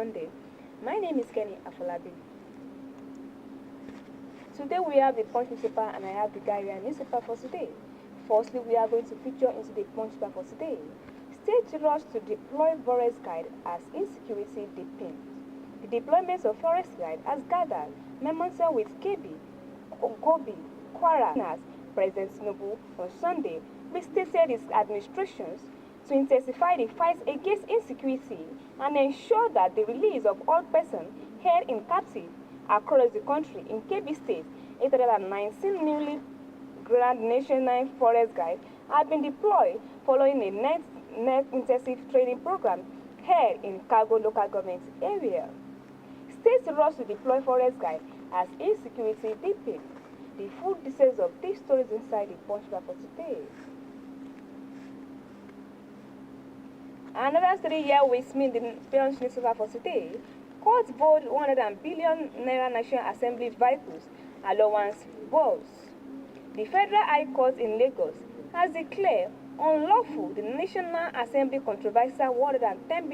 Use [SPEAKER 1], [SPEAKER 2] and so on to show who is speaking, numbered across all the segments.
[SPEAKER 1] Sunday. My name is Kenny Afolabi. Today we have the Punch newspaper and I have the Guardian newspaper for today. Firstly, we are going to feature into the Punch newspaper for today. State rush to deploy forest guide as insecurity deepens. The deployment of forest guide has gathered momentum with KB, Gobi, Kwara, as President Tinubu on Sunday restated his administrations to intensify the fight against insecurity and ensure that the release of all persons held in captivity across the country. In Kebbi State, 819 newly granted national forest guides have been deployed following a net intensive training program held in Cargo local government area. States rush to deploy forest guides as insecurity deepens. The full details of these stories inside the Punch for today. Another story here with me in the Punch newspaper for today. Court vote 100 billion naira National Assembly vehicles allowance votes. The Federal High Court in Lagos has declared unlawful the National Assembly controversial 110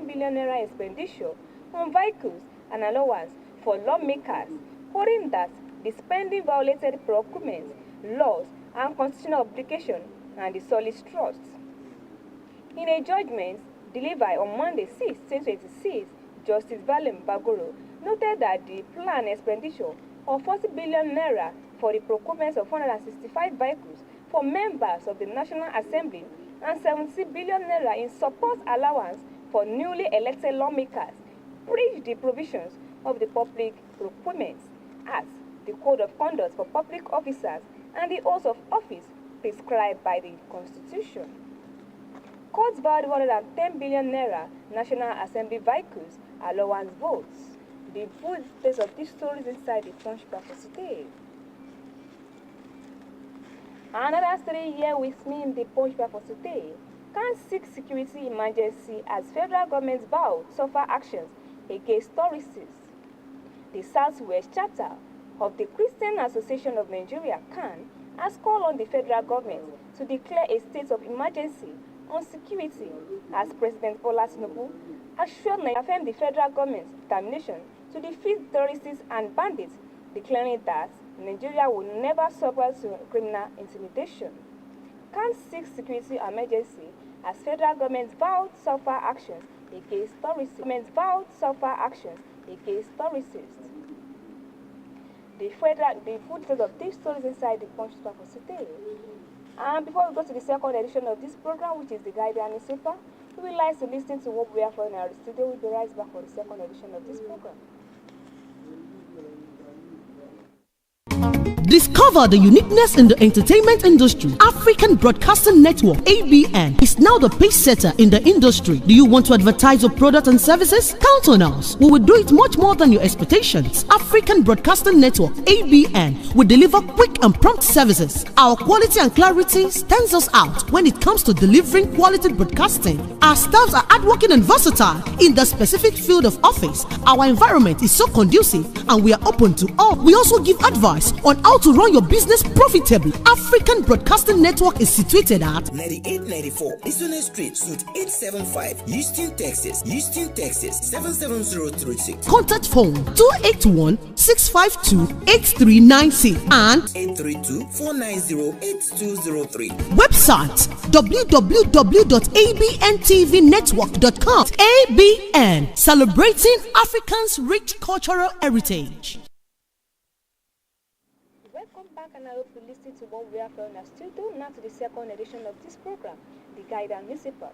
[SPEAKER 1] billion naira expenditure on vehicles and allowance for lawmakers, holding that the spending violated procurement laws and constitutional obligation and the solid trust. In a judgment delivered on Monday 6, 2026, Justice Valem Bagoro noted that the planned expenditure of 40 billion naira for the procurement of 165 vehicles for members of the National Assembly and 70 billion naira in support allowance for newly elected lawmakers breach the provisions of the Public Procurement Act, the Code of Conduct for Public Officers, and the oath of office prescribed by the Constitution. Court vowed 110 billion naira National Assembly vehicles allowance votes. The full details of these stories inside the Punch for today. Another story here with me in the Punch for today. Can seek security emergency as federal government vow tougher actions against terrorists. The Southwest chapter of the Christian Association of Nigeria, CAN, has called on the federal government to declare a state of emergency on security as President Bola Tinubu assured Nigeria affirmed the federal government's determination to defeat terrorists and bandits, declaring that Nigeria will never succumb to criminal intimidation. CAN seeks security emergency as federal government vowed tougher actions against terrorists. The full details of these stories inside the Punch for today. And before we go to the second edition of this program, which is the Guardian newspaper, we would like to listen to what we have for in our studio. We'll be right back for the second edition of this program.
[SPEAKER 2] Discover the uniqueness in the entertainment industry. African Broadcasting Network (ABN) is now the pace setter in the industry. Do you want to advertise your product and services? Count on us. We will do it much more than your expectations. African Broadcasting Network (ABN) will deliver quick and prompt services. Our quality and clarity stands us out when it comes to delivering quality broadcasting. Our staffs are hardworking and versatile in the specific field of office. Our environment is so conducive and we are open to all. We also give advice on how to run your business profitably. African Broadcasting Network is situated at
[SPEAKER 3] 9894 OSUN Street, Suite 875, Houston, Texas 77036.
[SPEAKER 2] Contact phone 281-652-8396 and
[SPEAKER 3] 832-490-8203.
[SPEAKER 2] Website www.abntvnetwork.com. ABN, celebrating Africans' rich cultural heritage.
[SPEAKER 1] Welcome back, and I hope you listen to what we have for in our studio. Now to the second edition of this program, the Guardian newspaper.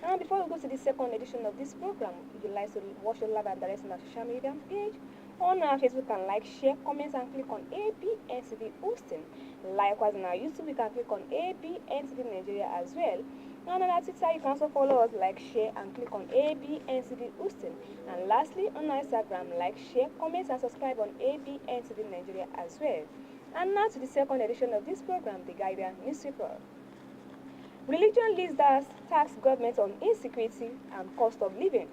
[SPEAKER 1] And before we go to the second edition of this program, if you'd like to watch the live and direct on our social media page, on our Facebook, can like, share, comment, and click on ABNTV Houston. Likewise, on our YouTube, you can click on ABNTV Nigeria as well. And on our Twitter, you can also follow us, like, share, and click on ABNTV Houston. And lastly, on our Instagram, like, share, comment, and subscribe on ABNTV Nigeria as well. And now to the second edition of this program, the Guardian newspaper. Religion leaders tax government on insecurity and cost of living.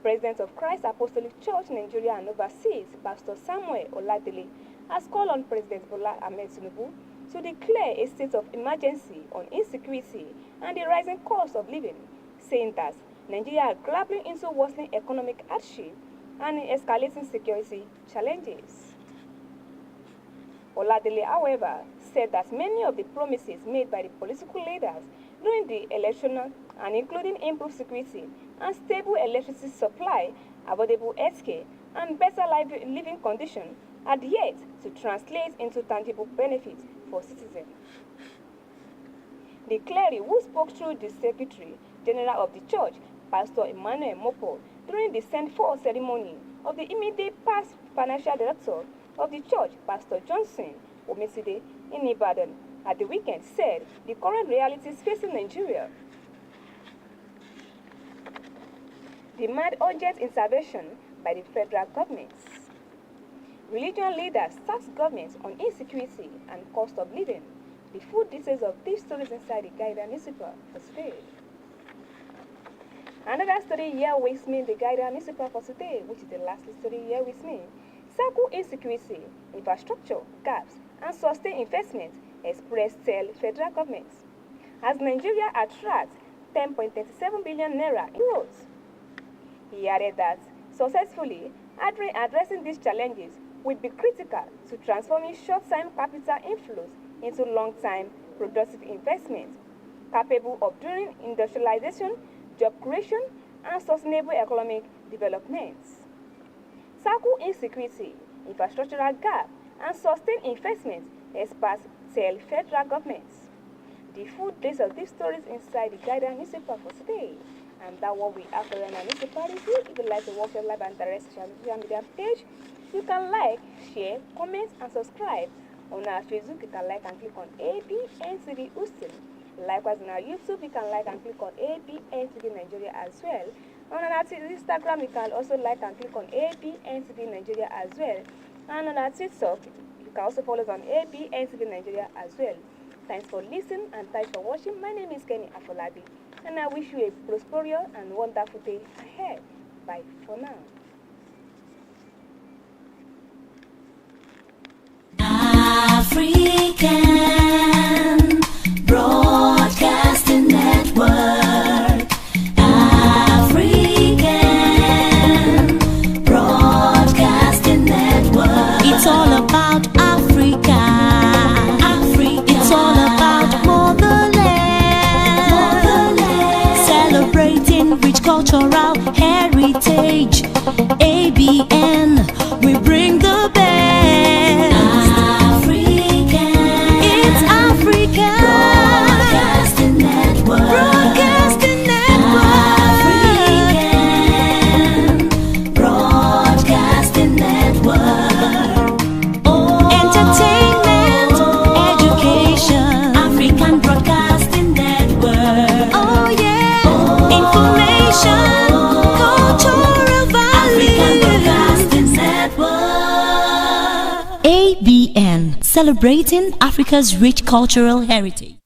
[SPEAKER 1] President of Christ Apostolic Church Nigeria and overseas, Pastor Samuel Oladele, has called on President Bola Ahmed Tinubu to declare a state of emergency on insecurity and the rising cost of living, saying that Nigeria are grappling into worsening economic hardship and escalating security challenges. Oladele, however, said that many of the promises made by the political leaders during the election, and including improved security and stable electricity supply, affordable healthcare, and better living conditions, had yet to translate into tangible benefits for citizens. The cleric who spoke through the Secretary General of the Church, Pastor Emmanuel Mopo, during the send-for ceremony of the immediate past financial director of the church, Pastor Johnson Omiside, in Ibadan at the weekend, said the current realities facing Nigeria demand urgent intervention by the federal government. Religion leaders task governments on insecurity and cost of living. The full details of these stories inside the Guardian newspaper for today. Another story here with me in the Guardian newspaper for today, which is the last story here with me. Circle insecurity, infrastructure gaps, and sustained investment express tell federal governments. As Nigeria attracts 10.37 billion naira in growth. He added that successfully addressing these challenges will be critical to transforming short-term capital inflows into long-term productive investments, capable of driving industrialization, job creation, and sustainable economic development. Tackle insecurity, infrastructural gap, and sustain investment, experts tell federal governments. The full details of these stories inside the Guardian newspaper for today. And that's what we have for the newspaper review. If you'd like to watch your live and direct social media page, you can like, share, comment, and subscribe. On our Facebook, you can like and click on ABNTV Houston. Likewise, on our YouTube, you can like and click on ABNTV Nigeria as well. On our Instagram, you can also like and click on ABNTV Nigeria as well. And on our TikTok, you can also follow us on ABNTV Nigeria as well. Thanks for listening and thanks for watching. My name is Kenny Afolabi, and I wish you a prosperous and wonderful day ahead. Bye for now.
[SPEAKER 4] African Broadcasting Network. African Broadcasting Network. It's all about Africa. It's all about motherland. Celebrating rich cultural heritage. ABN, we bring the best. It's Africa. Broadcasting Network. Broadcasting Network. African Broadcasting Network. Entertainment, education. African Broadcasting Network. Oh yeah. Information, cultural value. African Broadcasting Network. ABN, celebrating Africa's rich cultural heritage.